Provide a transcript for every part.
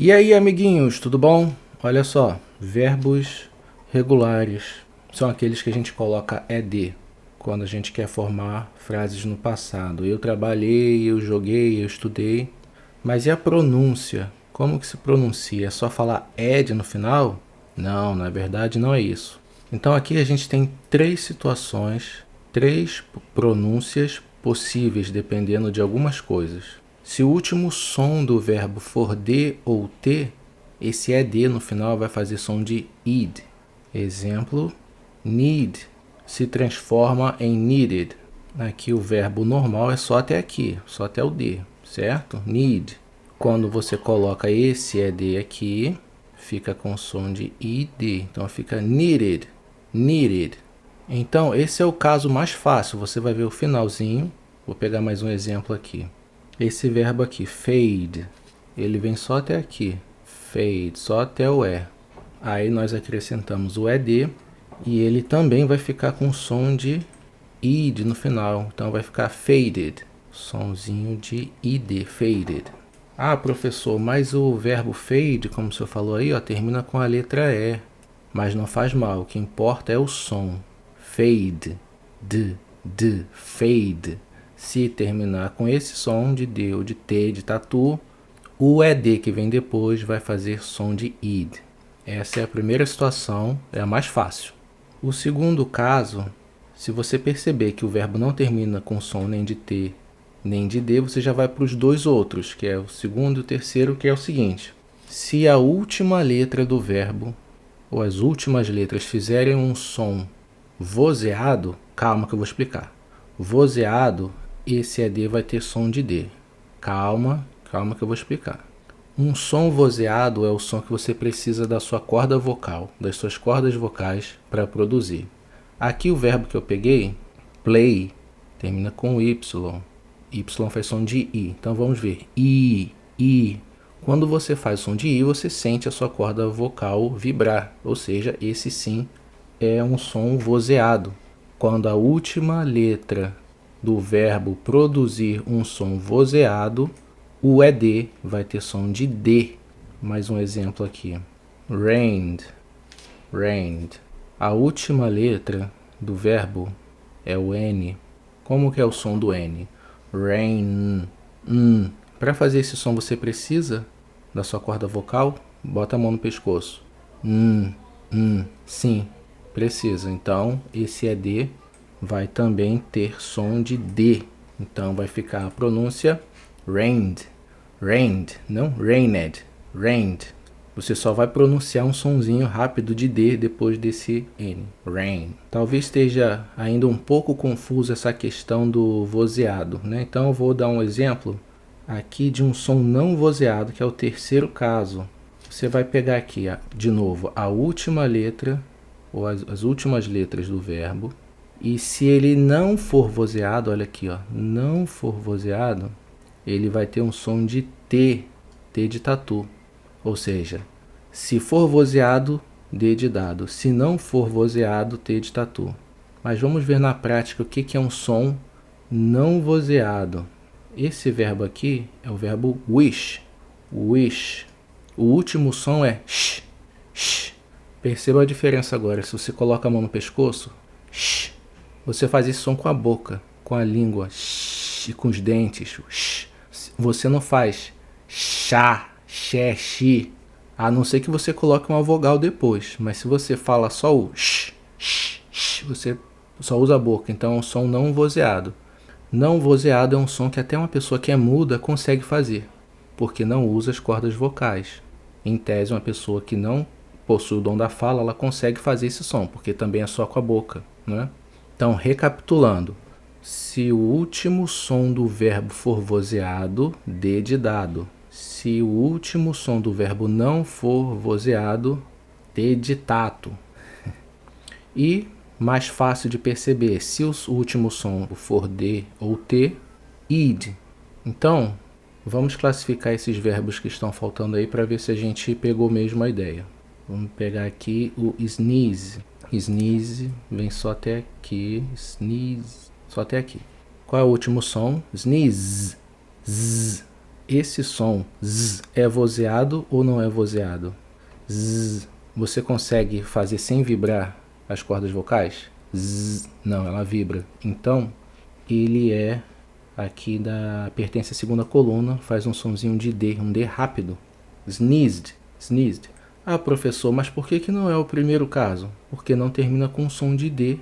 E aí, amiguinhos, tudo bom? Olha só, verbos regulares são aqueles que a gente coloca ed quando a gente quer formar frases no passado. Eu trabalhei, eu joguei, eu estudei. Mas e a pronúncia? Como que se pronuncia? É só falar ed no final? Não, na verdade não é isso. Então aqui a gente tem três situações, três pronúncias possíveis dependendo de algumas coisas. Se o último som do verbo for D ou T, esse ED no final vai fazer som de id. Exemplo, need se transforma em needed. Aqui o verbo normal é só até aqui, só até o D, certo? Need. Quando você coloca esse ED aqui, fica com som de id, então fica needed, needed. Então esse é o caso mais fácil, você vai ver o finalzinho. Vou pegar mais um exemplo aqui. Esse verbo aqui, fade, ele vem só até aqui, fade, só até o E. Aí nós acrescentamos o ED e ele também vai ficar com som de id no final, então vai ficar faded, sonzinho de id, faded. Ah, professor, mas o verbo fade, como o senhor falou aí, ó, termina com a letra E, mas não faz mal, o que importa é o som. Fade, fade. Se terminar com esse som de D ou de T, de tatu, o ED que vem depois vai fazer som de id. Essa é a primeira situação, é a mais fácil. O segundo caso, se você perceber que o verbo não termina com som nem de T nem de D, você já vai para os dois outros, que é o segundo e o terceiro, que é o seguinte. Se a última letra do verbo, ou as últimas letras, fizerem um som vozeado, calma que eu vou explicar. Vozeado, esse ED vai ter som de D. Calma que eu vou explicar. Um som vozeado é o som que você precisa da sua corda vocal, das suas cordas vocais para produzir. Aqui o verbo que eu peguei, play, termina com Y. Y faz som de I. Então vamos ver. I. Quando você faz o som de I, você sente a sua corda vocal vibrar. Ou seja, esse sim é um som vozeado. Quando a última letra do verbo produzir um som vozeado, o ED vai ter som de D. Mais um exemplo aqui. Rained. A última letra do verbo é o N. Como que é o som do N? Rain. Para fazer esse som você precisa da sua corda vocal? Bota a mão no pescoço. Sim, precisa. Então esse ED vai também ter som de D. Então vai ficar a pronúncia rained, não rained. Você só vai pronunciar um sonzinho rápido de D depois desse N, rain. Talvez esteja ainda um pouco confuso essa questão do vozeado, né? Então eu vou dar um exemplo aqui de um som não vozeado, que é o terceiro caso. Você vai pegar aqui, de novo, a última letra, ou as últimas letras do verbo, e se ele não for vozeado, olha aqui, ó, não for vozeado, ele vai ter um som de T de tatu. Ou seja, se for vozeado, D de dado. Se não for vozeado, T de tatu. Mas vamos ver na prática o que é um som não vozeado. Esse verbo aqui é o verbo wish. Wish. O último som é sh. Perceba a diferença agora. Se você coloca a mão no pescoço, sh. Você faz esse som com a boca, com a língua, sh, com os dentes. Sh. Você não faz chá, xi, a não ser que você coloque uma vogal depois. Mas se você fala só o sh, você só usa a boca. Então é um som não vozeado. Não vozeado é um som que até uma pessoa que é muda consegue fazer, porque não usa as cordas vocais. Em tese, uma pessoa que não possui o dom da fala, ela consegue fazer esse som, porque também é só com a boca, né? Então, recapitulando. Se o último som do verbo for vozeado, D de dado. Se o último som do verbo não for vozeado, T de tato. E, mais fácil de perceber, se o último som for D ou T, id. Então, vamos classificar esses verbos que estão faltando aí para ver se a gente pegou mesmo a ideia. Vamos pegar aqui o sneeze. Sneeze vem só até aqui. Sneeze, só até aqui. Qual é o último som? Sneeze. Z. esse som z é vozeado ou não é vozeado? Z, você consegue fazer sem vibrar as cordas vocais? Z, não, ela vibra. Então, ele é aqui pertence à segunda coluna, faz um sonzinho de D, um D rápido. Sneezed, sneezed. Ah, professor, mas por que não é o primeiro caso? Porque não termina com som de D,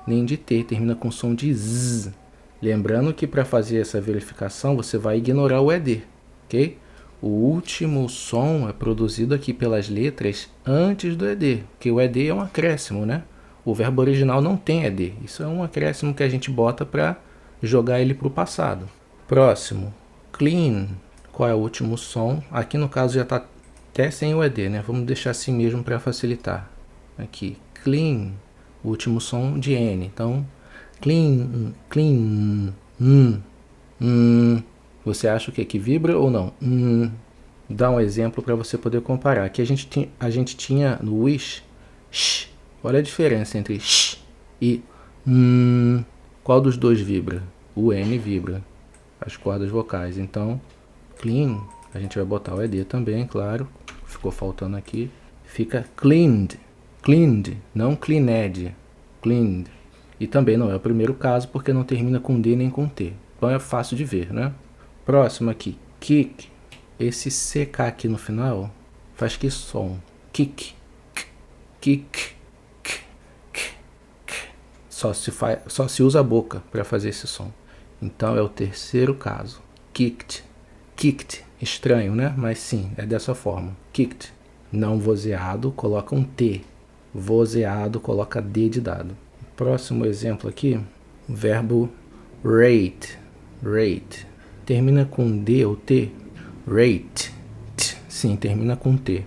nem de T, termina com som de Z. Lembrando que para fazer essa verificação, você vai ignorar o ED, ok? O último som é produzido aqui pelas letras antes do ED, porque o ED é um acréscimo, né? O verbo original não tem ED. Isso é um acréscimo que a gente bota para jogar ele para o passado. Próximo, clean. Qual é o último som? Aqui no caso já está até sem o ED, né? Vamos deixar assim mesmo para facilitar. Aqui, clean. O último som de N. Então, clean, clean, Você acha o que? Que vibra ou não? Dá um exemplo para você poder comparar. Aqui a gente tinha no wish, sh. Olha a diferença entre sh e Qual dos dois vibra? O N vibra, as cordas vocais. Então, clean, a gente vai botar o ED também, claro. Ficou faltando aqui. Fica cleaned, cleaned, não cleaned, cleaned. E também não é o primeiro caso, porque não termina com D nem com T. Então é fácil de ver, né? Próximo aqui, kick. Esse CK aqui no final faz que som? Kick, kick. Só se usa a boca para fazer esse som. Então é o terceiro caso. Kicked. Kicked. Estranho, né? Mas sim, é dessa forma. Kicked. Não vozeado, coloca um T. Vozeado, coloca D de dado. Próximo exemplo aqui, o verbo rate. Rate. Termina com D ou T? Rate. Sim, termina com T.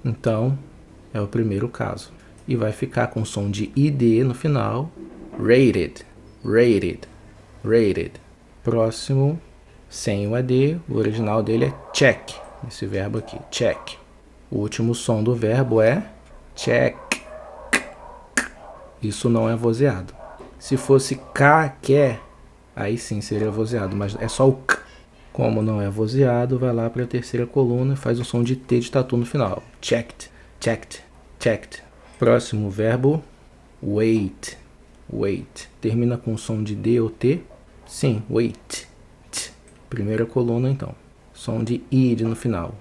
Então, é o primeiro caso. E vai ficar com som de ID no final. Rated, rated, rated. Próximo, sem o AD, o original dele é check. Esse verbo aqui, check. O último som do verbo é check. Isso não é vozeado. Se fosse K, que, aí sim seria vozeado, mas é só o K. Como não é vozeado, vai lá para a terceira coluna e faz um som de T de tatu no final. Checked, checked, checked. Próximo verbo, wait. Wait. Termina com som de D ou T? Sim, wait. Primeira coluna, então. Som de id no final.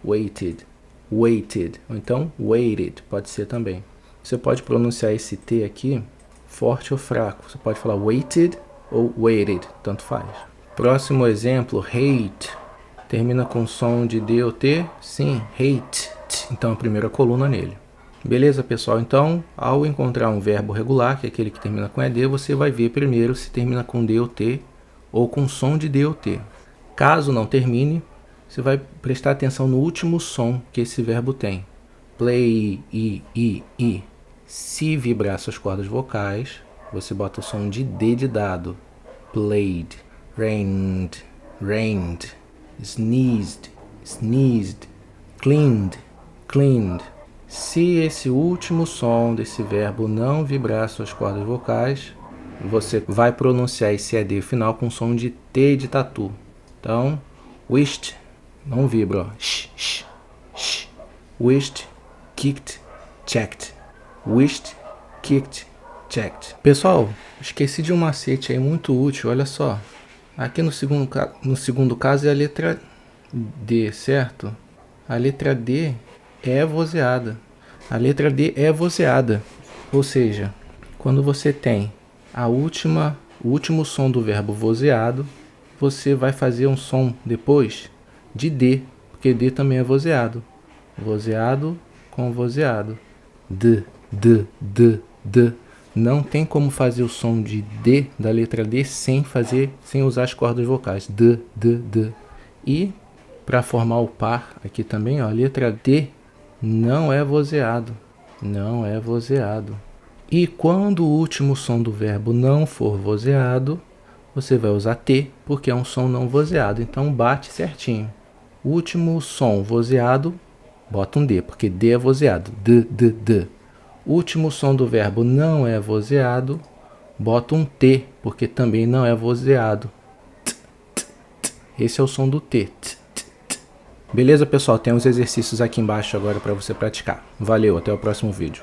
Waited. Waited. Ou então, waited. Pode ser também. Você pode pronunciar esse T aqui forte ou fraco. Você pode falar waited ou waited. Tanto faz. Próximo exemplo, hate. Termina com som de D ou T? Sim, hate. Então, a primeira coluna nele. Beleza, pessoal? Então, ao encontrar um verbo regular, que é aquele que termina com ED, você vai ver primeiro se termina com D ou T ou com som de D ou T. Caso não termine, você vai prestar atenção no último som que esse verbo tem. Play, i. Se vibrar suas cordas vocais, você bota o som de D de dado. Played, rained, rained, sneezed, sneezed, cleaned, cleaned. Se esse último som desse verbo não vibrar suas cordas vocais, você vai pronunciar esse ED final com som de T de tatu. Então, wished, não vibra, ó. Sh. Wished, kicked, checked. Wished, kicked, checked. Pessoal, esqueci de um macete aí muito útil, olha só. Aqui no segundo caso é a letra D, certo? A letra D é vozeada. A letra D é vozeada. Ou seja, quando você tem o último som do verbo vozeado, você vai fazer um som depois de D, porque D também é vozeado. Vozeado com vozeado. D. Não tem como fazer o som de D da letra D sem usar as cordas vocais. D. E para formar o par aqui também, ó, a letra D não é vozeado. Não é vozeado. E quando o último som do verbo não for vozeado, você vai usar T, porque é um som não vozeado. Então bate certinho. O último som vozeado, bota um D, porque D é vozeado. D. O último som do verbo não é vozeado, bota um T, porque também não é vozeado. Esse é o som do T. Beleza, pessoal? Tem uns exercícios aqui embaixo agora para você praticar. Valeu, até o próximo vídeo.